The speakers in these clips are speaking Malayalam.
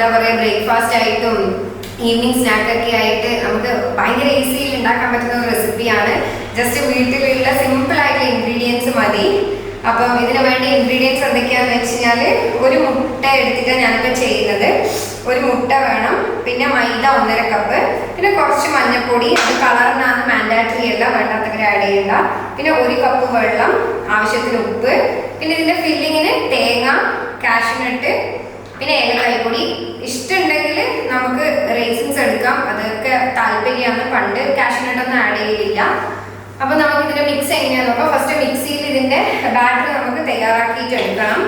എന്താ പറയുക ബ്രേക്ക്ഫാസ്റ്റ് ആയിട്ടും ഈവനിങ് സ്നാക്കൊക്കെ ആയിട്ട് നമുക്ക് ഭയങ്കര ഈസിയിൽ ഉണ്ടാക്കാൻ പറ്റുന്ന ഒരു റെസിപ്പിയാണ്. ജസ്റ്റ് വീട്ടിലുള്ള സിമ്പിൾ ആയിട്ടുള്ള ഇൻഗ്രീഡിയൻസ് മതി. അപ്പം ഇതിന് വേണ്ട ഇൻഗ്രീഡിയൻസ് എന്തൊക്കെയാണെന്ന് വെച്ച് കഴിഞ്ഞാൽ ഒരു മുട്ട എടുത്തിട്ട് ഞാനിപ്പോൾ ചെയ്യുന്നത്. ഒരു മുട്ട വേണം, പിന്നെ മൈദ 1.5 കപ്പ്, പിന്നെ കുറച്ച് മഞ്ഞൾപ്പൊടി, അത് കളറിനാണ് മാൻഡാറ്ററി അല്ല, വേണ്ടാത്തവരെ ആഡ് ചെയ്യണ്ട. പിന്നെ 1 കപ്പ് വെള്ളം, ആവശ്യത്തിന് ഉപ്പ്, പിന്നെ ഇതിൻ്റെ ഫില്ലിങ്ങിന് തേങ്ങ, കാഷ്യൂനട്ട്, പിന്നെ ഏലക്കായ്പ്പൊടി. ഇഷ്ടമുണ്ടെങ്കിൽ നമുക്ക് റേസിൻസ് എടുക്കാം, അതൊക്കെ താല്പര്യമാണ്. പണ്ട് കാഷ്യൂനട്ടൊന്നും ആഡ് ചെയ്യില്ല. അപ്പോൾ നമുക്ക് ഇതിൻ്റെ മിക്സ് എങ്ങനെയാണെന്ന് നോക്കാം. ഫസ്റ്റ് മിക്സിയിൽ ഇതിൻ്റെ ബാറ്റർ നമുക്ക് തയ്യാറാക്കിയിട്ട് എടുക്കണം.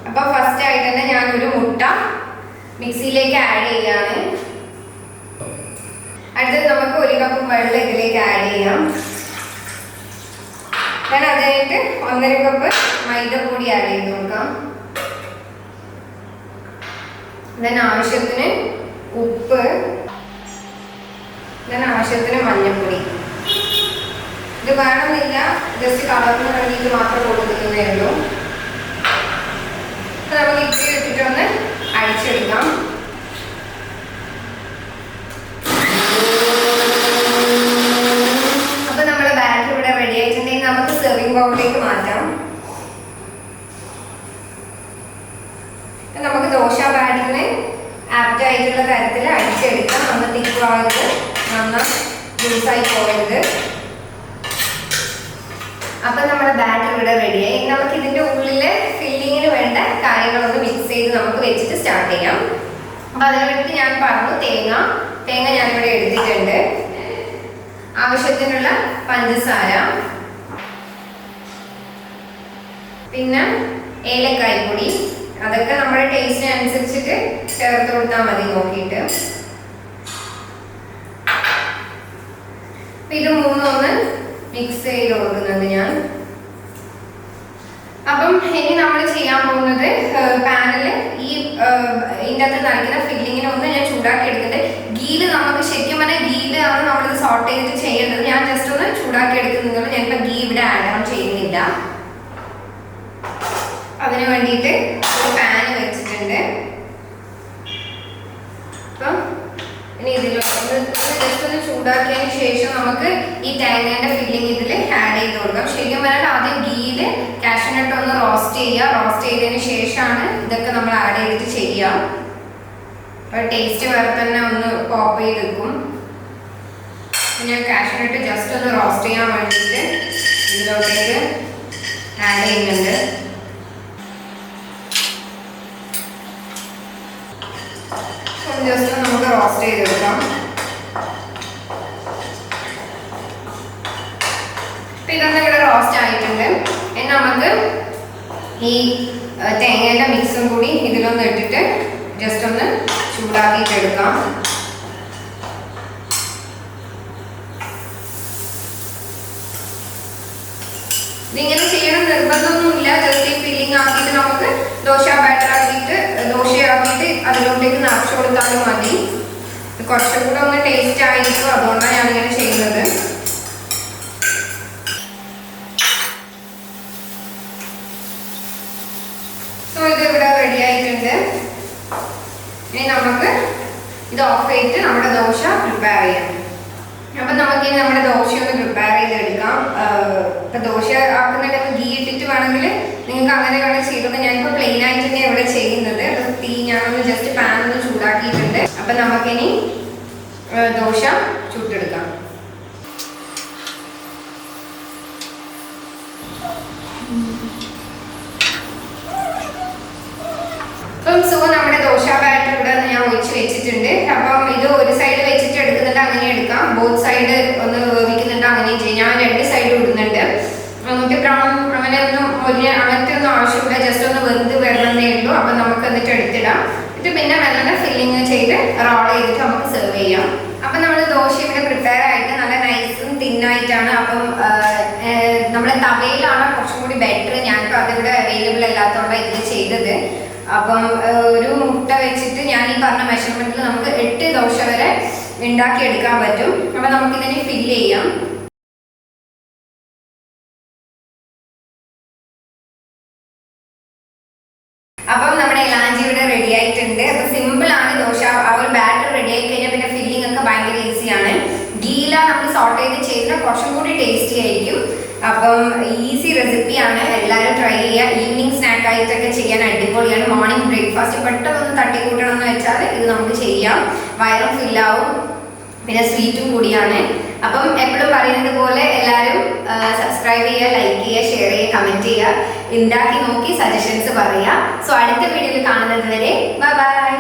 അപ്പോൾ ഫസ്റ്റ് ആയിട്ട് തന്നെ ഞാനൊരു മുട്ട മിക്സിയിലേക്ക് ആഡ് ചെയ്യുകയാണ്. അടുത്തത് നമുക്ക് 1 കപ്പ് വെള്ളം ഇതിലേക്ക് ആഡ് ചെയ്യാം. ഞാൻ അതിനായിട്ട് 1.5 കപ്പ് മൈദപ്പൊടി ആഡ് ചെയ്ത് കൊടുക്കാം. ആവശ്യത്തിന് ഉപ്പ്, ആവശ്യത്തിന് മഞ്ഞൾപ്പൊടി. ഇത് വേണമെന്നില്ല, ജസ്റ്റ് കളറിന് വേണ്ടിയിട്ട് മാത്രം കൊടുക്കുന്നതേ ഉള്ളൂ. നമുക്ക് ഇച്ചിരി ഇട്ടിട്ടൊന്ന് അടിച്ചെടുക്കാം. അപ്പൊ നമ്മുടെ ബാറ്റർ ഇവിടെ റെഡി ആയിട്ടുണ്ടെങ്കിൽ നമുക്ക് സെർവിങ് ബൗളിലേക്ക് മാറ്റാം. നമുക്ക് ദോശ ബാറ്ററിന് ആപ്റ്റ് ആയിട്ടുള്ള തരത്തിൽ അടിച്ചെടുക്കാം. നമ്മൾ തിക്കായിട്ട് നന്നായി ലൂസായി പോകരുത്. അപ്പം നമ്മുടെ ബാറ്റർ ഇവിടെ റെഡിയായി. നമുക്ക് ഇതിൻ്റെ ഉള്ളിൽ ഫില്ലിങ്ങിന് വേണ്ട കാര്യങ്ങളൊന്ന് മിക്സ് ചെയ്ത് നമുക്ക് വെച്ചിട്ട് സ്റ്റാർട്ട് ചെയ്യാം. അപ്പം അതിന് വേണ്ടിയിട്ട് ഞാൻ പറഞ്ഞു തേങ്ങ ഞാനിവിടെ എടുത്തിട്ടുണ്ട്. ആവശ്യത്തിനുള്ള പഞ്ചസാര, പിന്നെ ഏലക്കായ്പ്പൊടി, അതൊക്കെ നമ്മുടെ ടേസ്റ്റിനനുസരിച്ചിട്ട് ചേർത്ത് കൊടുത്താൽ മതി നോക്കിയിട്ട്. ഇത് മൂന്നൊന്ന് മിക്സ് ചെയ്ത് കൊടുക്കുന്നുണ്ട് ഞാൻ. അപ്പം ഇനി നമ്മൾ ചെയ്യാൻ പോകുന്നത് പാനിൽ ഇതിൻ്റെ അകത്ത് നിറയ്ക്കുന്ന ഫില്ലിങ്ങിനെ ഒന്ന് ഞാൻ ചൂടാക്കി എടുക്കുന്നുണ്ട്. ഗീല് നമുക്ക് ശരിക്കും പറഞ്ഞാൽ ഗീലാണ് നമ്മളിത് സോർട്ട് ചെയ്തിട്ട് ചെയ്യേണ്ടത്. ഞാൻ ജസ്റ്റ് ഒന്ന് ചൂടാക്കി എടുക്കുന്നുള്ളൂ. ഞാനിപ്പോൾ ഗീ ഇവിടെ ആഡ് ഓൺ ചെയ്യുന്നില്ല. അതിന് വേണ്ടിയിട്ട് ഒരു പാൻ വെച്ചിട്ടുണ്ട്. അപ്പം ഇനി ഇതിലൊന്ന് ജസ്റ്റ് ഒന്ന് ചൂടാക്കിയതിന് ശേഷം നമുക്ക് ഈ തേങ്ങയുടെ ഫില്ലിങ് ഇതിൽ ആഡ് ചെയ്ത് കൊടുക്കാം. ശരിക്കും പറഞ്ഞാൽ ആദ്യം ഗീല് കാഷ്യൂനട്ട് ഒന്ന് റോസ്റ്റ് ചെയ്യുക. റോസ്റ്റ് ചെയ്തതിന് ശേഷമാണ് ഇതൊക്കെ നമ്മൾ ആഡ് ചെയ്തിട്ട് ചെയ്യുക. അപ്പോൾ ടേസ്റ്റ് വേറെ തന്നെ ഒന്ന് പോപ്പ് ചെയ്ത് വെക്കും. ഞാൻ കാഷ്യൂനട്ട് ജസ്റ്റ് ഒന്ന് റോസ്റ്റ് ചെയ്യാൻ വേണ്ടിയിട്ട് ഇതിലോട്ടേക്ക് ആഡ് ചെയ്യുന്നുണ്ട്. ജസ്റ്റ് നമുക്ക് റോസ്റ്റ് ചെയ്തെടുക്കാം. അപ്പം ഇതൊന്നും ഇവിടെ റോസ്റ്റ് ആയിട്ടുണ്ട്. ഇനി നമുക്ക് ഈ തേങ്ങയുടെ മിക്സും കൂടി ഇതിലൊന്ന് ഇട്ടിട്ട് ജസ്റ്റ് ഒന്ന് ചൂടാക്കിയിട്ട് എടുക്കാം. ഇതിങ്ങനെ ചെയ്യണം നിർബന്ധമൊന്നുമില്ല. ജസ്റ്റ് ഈ ഫില്ലിംഗ് ആക്കിയിട്ട് നമുക്ക് ദോശയാക്കിയിട്ട് അതിലോട്ടേക്ക് നിറച്ചു കൊടുത്താലും മതി. കുറച്ചും കൂടെ ഒന്ന് ടേസ്റ്റ് ആയിരിക്കും, അതുകൊണ്ടാണ് ഞാനിങ്ങനെ ചെയ്യുന്നത്. സോ ഇത് ഇവിടെ റെഡി ആയിട്ടുണ്ട്. ഇനി നമുക്ക് ഇത് ഓഫ് ചെയ്തിട്ട് നമ്മുടെ ദോശ പ്രിപ്പയർ ചെയ്യാം. അപ്പം നമുക്കിനി നമ്മുടെ ദോശ ഒന്ന് പ്രിപ്പയർ ചെയ്തെടുക്കാം. ഇപ്പം ദോശ ആക്കുന്നുണ്ടെങ്കിൽ ഗീ ഇട്ടിട്ട് വേണമെങ്കിൽ നിങ്ങൾക്ക് അങ്ങനെ വേണം ചെയ്തത്. ഞാനിപ്പോൾ പ്ലെയിൻ ആയിട്ട് തന്നെയാണ് ഇവിടെ ചെയ്യുന്നത്. തീ ഞാനൊന്ന് ജസ്റ്റ് പാൻ ഒന്ന് ചൂടാക്കിയിട്ടുണ്ട്. അപ്പം നമുക്കിനി ദോശ ചുട്ടെടുക്കാം. അപ്പം സോ നമ്മുടെ ദോശ ബാറ്റർ ഇവിടെ ഞാൻ ഒഴിച്ച് വെച്ചിട്ടുണ്ട്. അപ്പം ഇത് ഒരു സൈഡ് വെച്ചിട്ട് എടുക്കുന്നുണ്ട്, അങ്ങനെ എടുക്കാം. ബോത്ത് സൈഡ് ഒന്ന് വേവിക്കുന്നുണ്ട്, അങ്ങനെയും ചെയ്യാം. ഞാൻ 2 സൈഡ് ഇടുന്നുണ്ട്. എന്നിട്ട് ബ്രൗൺ അങ്ങനത്തെ ഒന്നും ആവശ്യമില്ല, ജസ്റ്റ് ഒന്ന് വെന്ത് വരണമെന്നേ ഉള്ളൂ. അപ്പം നമുക്ക് എന്നിട്ട് എടുത്തിടാം. എന്നിട്ട് പിന്നെ മെല്ലെ ഫില്ലിങ് ചെയ്ത് റോൾ ചെയ്തിട്ട് നമുക്ക് സെർവ് ചെയ്യാം. അപ്പം നമ്മൾ ദോശ ഇവിടെ പ്രിപ്പയർ ആയിട്ട് നല്ല നൈസും തിന്നായിട്ടാണ്. അപ്പം നമ്മുടെ തവയിലാണ് കുറച്ചും കൂടി ബെറ്റർ. ഞാനിപ്പോൾ അതിവിടെ അവൈലബിൾ അല്ലാത്തതുകൊണ്ടാണ് ഇത് ചെയ്തത്. അപ്പം ഒരു മുട്ട വെച്ചിട്ട് ഞാൻ ഈ പറഞ്ഞ മെഷർമെന്റിൽ നമുക്ക് 8 ദോശ വരെ ഉണ്ടാക്കിയെടുക്കാൻ പറ്റും. അപ്പം നമുക്കിതിനെ ഫില്ല് ചെയ്യാം. അപ്പം നമ്മുടെ എലാഞ്ചി ഇവിടെ റെഡി ആയിട്ടുണ്ട്. അത് സിമ്പിൾ ആണ് ദോശ. ആ ഒരു ബാറ്റർ റെഡി ആയി കഴിഞ്ഞാൽ പിന്നെ ഫില്ലിംഗ് ഒക്കെ ഭയങ്കര ഈസിയാണ്. ഗീല നമ്മൾ സോട്ട് ചെയ്ത് ചെയ്താൽ കുറച്ചും കൂടി ടേസ്റ്റി ആയിരിക്കും. അപ്പം ഈസി റെസിപ്പിയാണ്, എല്ലാവരും ട്രൈ ചെയ്യുക. ഈവനിങ് സ്നാക്ക് ആയിട്ടൊക്കെ ചെയ്യാൻ അടിപൊളിയാണ്. മോർണിംഗ് ബ്രേക്ക്ഫാസ്റ്റ് പെട്ടെന്ന് തട്ടിക്കൂട്ടണം എന്ന് വെച്ചാൽ ഇത് നമുക്ക് ചെയ്യാം. വയറും ഫില്ലാവും, പിന്നെ സ്വീറ്റും കൂടിയാണ്. അപ്പം എപ്പോഴും പറയുന്നത് പോലെ എല്ലാവരും സബ്സ്ക്രൈബ് ചെയ്യുക, ലൈക്ക് ചെയ്യുക, ഷെയർ ചെയ്യുക, കമൻറ്റ് ചെയ്യുക, ഉണ്ടാക്കി നോക്കി സജഷൻസ് പറയുക. സോ അടുത്ത വീഡിയോയിൽ കാണുന്നത് വരെ ബൈ ബൈ.